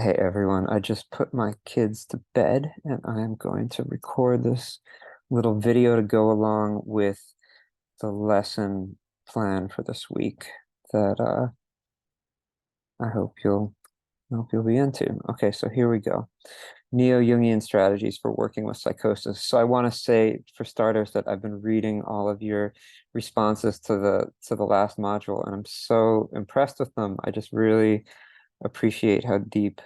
Hey everyone, I just put my kids to bed and I am going to record this little video to go along with the lesson plan for this week that I hope you'll be into. Okay, so here we go. Neo-Jungian strategies for working with psychosis. So I want to say for starters that I've been reading all of your responses to the last module and I'm so impressed with them. I just really appreciate how deep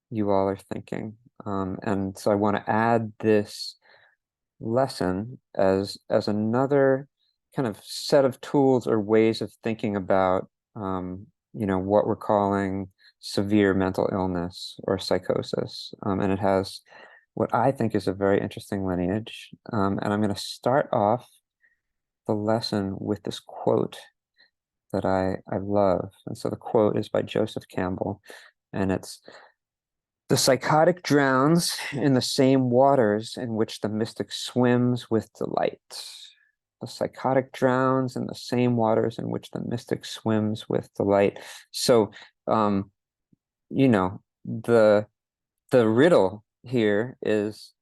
you all are thinking. And so I want to add this lesson as another kind of set of tools or ways of thinking about what we're calling severe mental illness or psychosis. And it has what I think is a very interesting lineage. And I'm going to start off the lesson with this quote that I love. And so the quote is by Joseph Campbell, and it's, "The psychotic drowns in the same waters in which the mystic swims with delight." The psychotic drowns in the same waters in which the mystic swims with delight. So, um, you know, the riddle here is,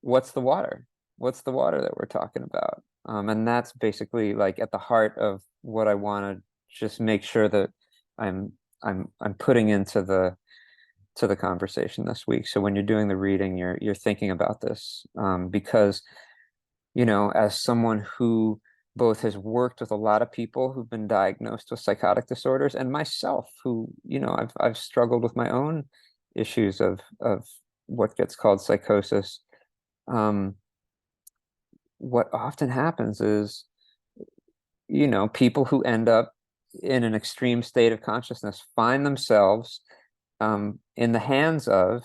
what's the water? What's the water that we're talking about? And that's basically like at the heart of what I want to just make sure that I'm I'm putting into the conversation this week. So when you're doing the reading, you're thinking about this, because as someone who both has worked with a lot of people who've been diagnosed with psychotic disorders, and myself, who I've struggled with my own issues of what gets called psychosis. Um, what often happens is, people who end up in an extreme state of consciousness find themselves in the hands of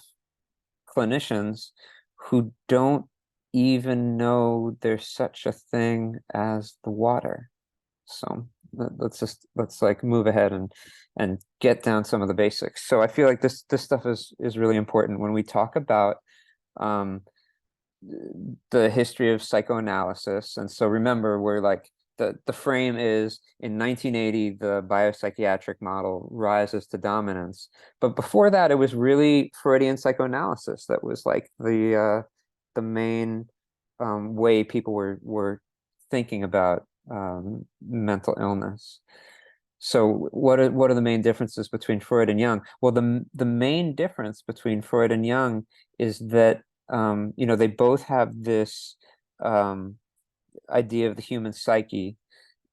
clinicians who don't even know there's such a thing as the water. So let's like move ahead and get down some of the basics. So I feel like this stuff is really important when we talk about um, the history of psychoanalysis. And so remember, we're like the frame is in 1980, the biopsychiatric model rises to dominance. But before that, it was really Freudian psychoanalysis that was like the main way people were thinking about mental illness. So what are the main differences between Freud and Jung? Well, the main difference between Freud and Jung is that they both have this idea of the human psyche,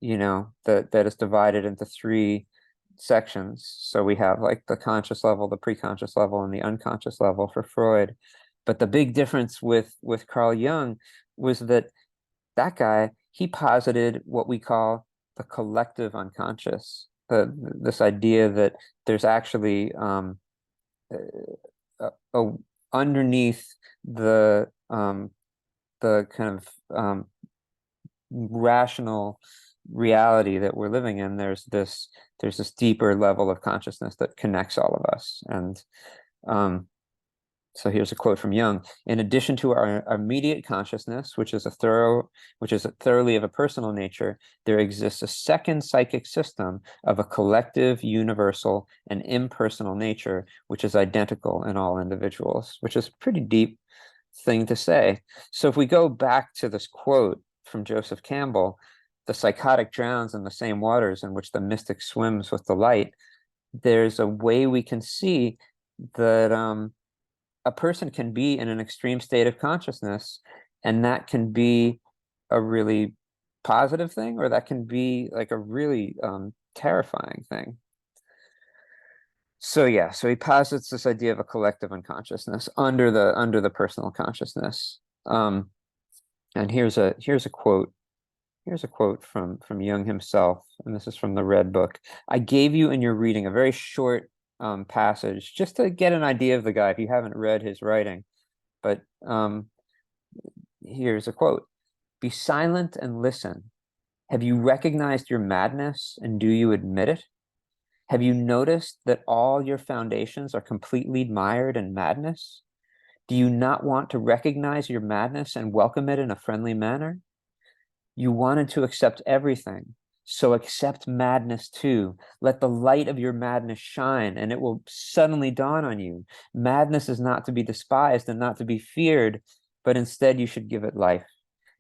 that is divided into three sections. So we have like the conscious level, the preconscious level, and the unconscious level for Freud. But the big difference with Carl Jung was that guy, he posited what we call the collective unconscious, this idea that there's actually a underneath the kind of rational reality that we're living in, there's this deeper level of consciousness that connects all of us. And so here's a quote from Jung: "In addition to our immediate consciousness, which is thoroughly of a personal nature, there exists a second psychic system of a collective, universal, and impersonal nature, which is identical in all individuals," which is a pretty deep thing to say. So if we go back to this quote from Joseph Campbell, "The psychotic drowns in the same waters in which the mystic swims with delight," there's a way we can see that a person can be in an extreme state of consciousness, and that can be a really positive thing, or that can be like a really terrifying thing. So yeah, so he posits this idea of a collective unconsciousness under the personal consciousness. And here's a quote. Here's a quote from Jung himself, and this is from the Red Book. I gave you in your reading a very short passage just to get an idea of the guy if you haven't read his writing. But here's a quote: "Be silent and listen. Have you recognized your madness, and do you admit it? Have you noticed that all your foundations are completely mired in madness? Do you not want to recognize your madness and welcome it in a friendly manner? You wanted to accept everything, So accept madness too. Let the light of your madness shine, and it will suddenly dawn on you. Madness is not to be despised and not to be feared, but instead you should give it life.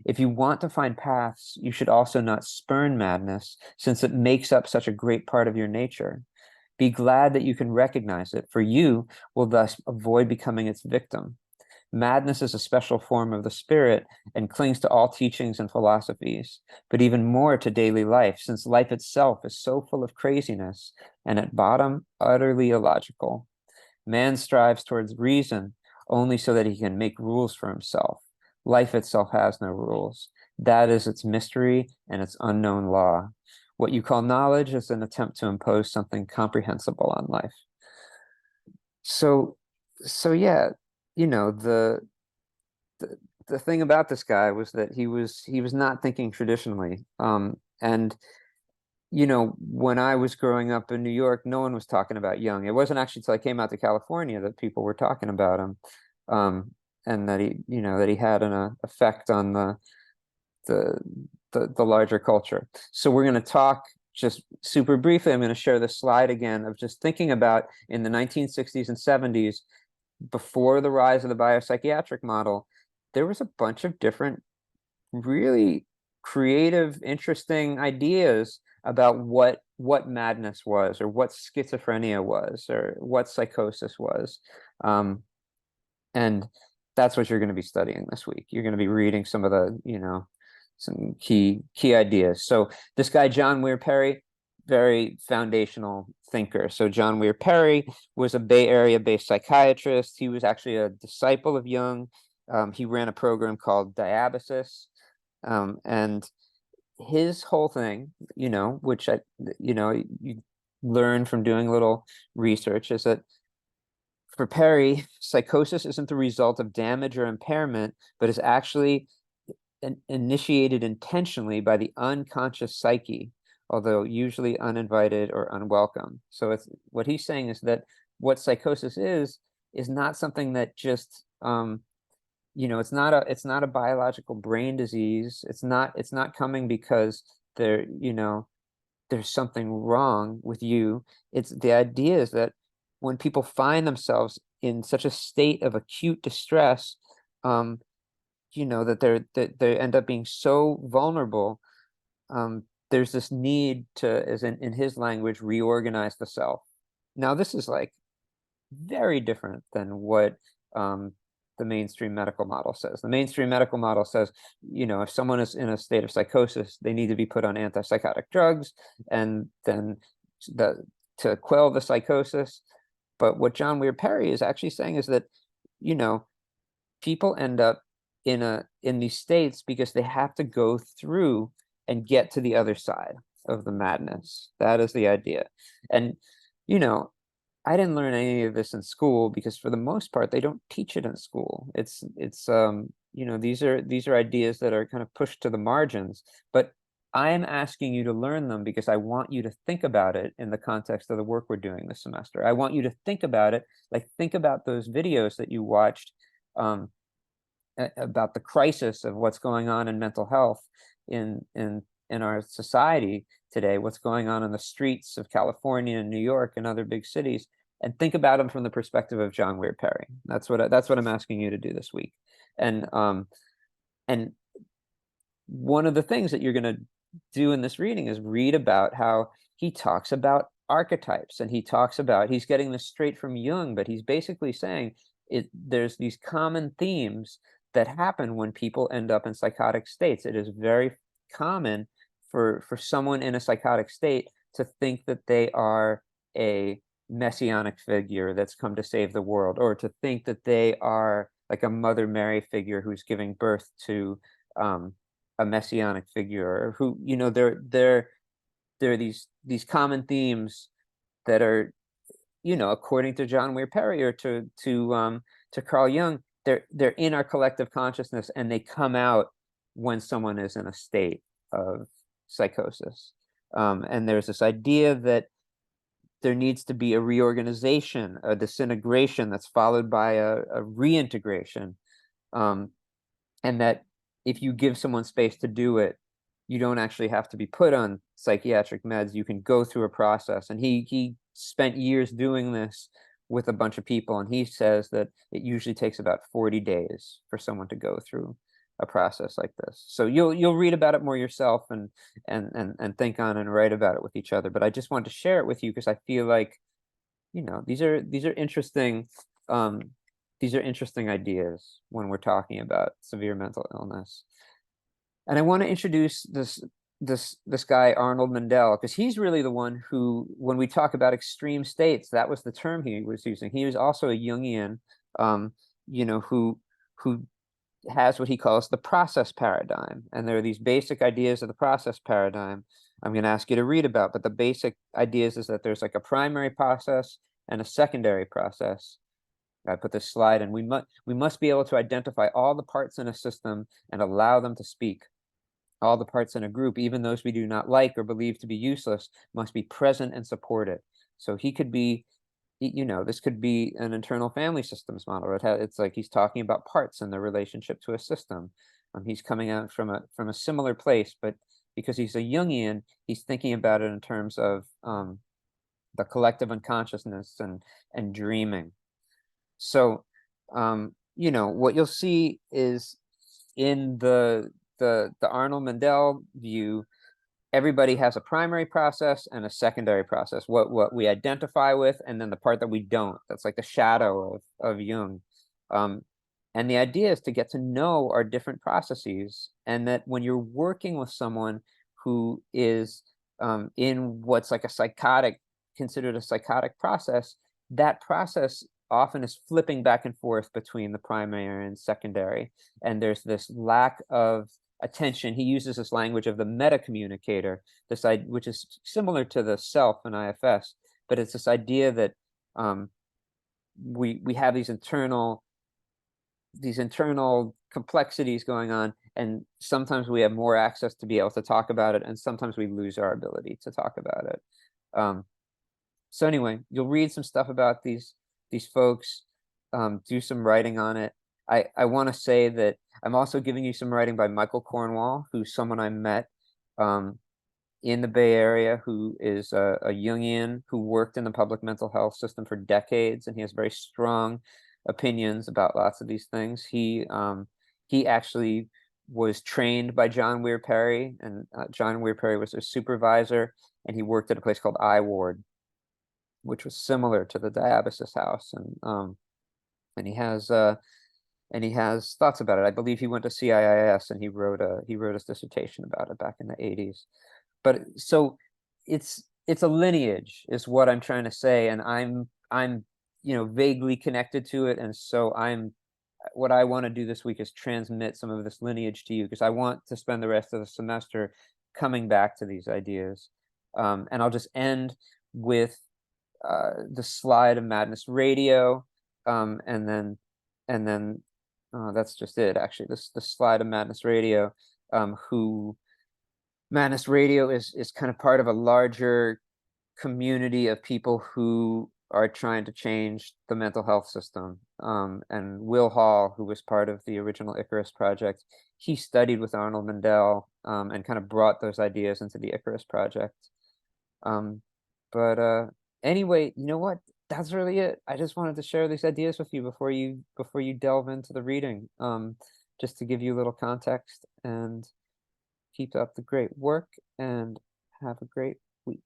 If you want to find paths, you should also not spurn madness, since it makes up such a great part of your nature. Be glad that you can recognize it, for you will thus avoid becoming its victim. Madness is a special form of the spirit and clings to all teachings and philosophies, but even more to daily life, since life itself is so full of craziness and at bottom utterly illogical. Man strives towards reason only so that he can make rules for himself. Life itself has no rules. That is its mystery and its unknown law. What you call knowledge is an attempt to impose something comprehensible on life. So yeah, you know, the the thing about this guy was that he was not thinking traditionally. And you know, when I was growing up in New York, no one was talking about Jung. It wasn't actually till I came out to California that people were talking about him, and that he had an effect on the the larger culture. So we're going to talk just super briefly. I'm going to share this slide again of just thinking about in the 1960s and 70s, before the rise of the biopsychiatric model, there was a bunch of different really creative, interesting ideas about what madness was, or what schizophrenia was, or what psychosis was. And that's what you're going to be studying this week. You're going to be reading some of the, some key ideas. So this guy, John Weir Perry, very foundational thinker. So John Weir Perry was a Bay Area based psychiatrist. He was actually a disciple of Jung. He ran a program called Diabasis. And his whole thing, which you learn from doing a little research, is that for Perry, psychosis isn't the result of damage or impairment, but is actually initiated intentionally by the unconscious psyche, although usually uninvited or unwelcome. So it's what he's saying is that what psychosis is not something that just it's not a biological brain disease. It's not coming because there's something wrong with you. It's the idea is that when people find themselves in such a state of acute distress, that they end up being so vulnerable. There's this need to, as in his language, reorganize the self. Now, this is like very different than what the mainstream medical model says. The mainstream medical model says, if someone is in a state of psychosis, they need to be put on antipsychotic drugs, and then to quell the psychosis. But what John Weir Perry is actually saying is that, people end up in these states because they have to go through and get to the other side of the madness. That is the idea. And, I didn't learn any of this in school because for the most part, they don't teach it in school. It's these are ideas that are kind of pushed to the margins, but I'm asking you to learn them because I want you to think about it in the context of the work we're doing this semester. I want you to think about it, like think about those videos that you watched, about the crisis of what's going on in mental health in our society today, what's going on in the streets of California and New York and other big cities, and think about them from the perspective of John Weir Perry. That's what I'm asking you to do this week. And one of the things that you're going to do in this reading is read about how he talks about archetypes, and he's getting this straight from Jung, but he's basically saying there's these common themes that happen when people end up in psychotic states. It is very common for someone in a psychotic state to think that they are a messianic figure that's come to save the world, or to think that they are like a Mother Mary figure who's giving birth to a messianic figure, or who, there are these common themes that are, according to John Weir Perry or to Carl Jung, they're in our collective consciousness, and they come out when someone is in a state of psychosis. And there's this idea that there needs to be a reorganization, a disintegration that's followed by a reintegration. And that if you give someone space to do it, you don't actually have to be put on psychiatric meds. You can go through a process. And he spent years doing this with a bunch of people, and he says that it usually takes about 40 days for someone to go through a process like this. So you'll read about it more yourself and think on and write about it with each other. But I just wanted to share it with you because I feel like, these are interesting ideas when we're talking about severe mental illness. And I want to introduce this guy, Arnold Mandel, because he's really the one who, when we talk about extreme states, that was the term he was using. He was also a Jungian, who has what he calls the process paradigm. And there are these basic ideas of the process paradigm I'm going to ask you to read about. But the basic ideas is that there's like a primary process and a secondary process. I put this slide, and we must be able to identify all the parts in a system and allow them to speak. All the parts in a group, even those we do not like or believe to be useless, must be present and supported. So he could be, this could be an internal family systems model. It's like he's talking about parts and their relationship to a system. He's coming out from a similar place, but because he's a Jungian, he's thinking about it in terms of the collective unconsciousness and dreaming. So, what you'll see is in the Arnold Mandel view, everybody has a primary process and a secondary process, what we identify with, and then the part that we don't. That's like the shadow of Jung. And the idea is to get to know our different processes, and that when you're working with someone who is in what's like considered a psychotic process, that process often is flipping back and forth between the primary and secondary. And there's this lack of attention. He uses this language of the meta communicator, which is similar to the self in IFS, but it's this idea that we have these internal complexities going on, and sometimes we have more access to be able to talk about it, and sometimes we lose our ability to talk about it. So anyway, you'll read some stuff about these folks, do some writing on it. I want to say that I'm also giving you some writing by Michael Cornwall, who's someone I met in the Bay Area, who is a Jungian who worked in the public mental health system for decades, and he has very strong opinions about lots of these things. He actually was trained by John Weir Perry, and John Weir Perry was a supervisor, and he worked at a place called I Ward, which was similar to the Diabasis House, and he has thoughts about it. I believe he went to CIIS, and he wrote his dissertation about it back in the 80s. But so it's a lineage, is what I'm trying to say, and I'm vaguely connected to it, and so what I want to do this week is transmit some of this lineage to you, because I want to spend the rest of the semester coming back to these ideas. And I'll just end with the slide of Madness Radio, and then that's just it, actually. The slide of Madness Radio, who Madness Radio is kind of part of a larger community of people who are trying to change the mental health system. And Will Hall, who was part of the original Icarus project, he studied with Arnold Mandel, and kind of brought those ideas into the Icarus project. But anyway, you know what? That's really it. I just wanted to share these ideas with you before you delve into the reading, just to give you a little context. And keep up the great work, and have a great week.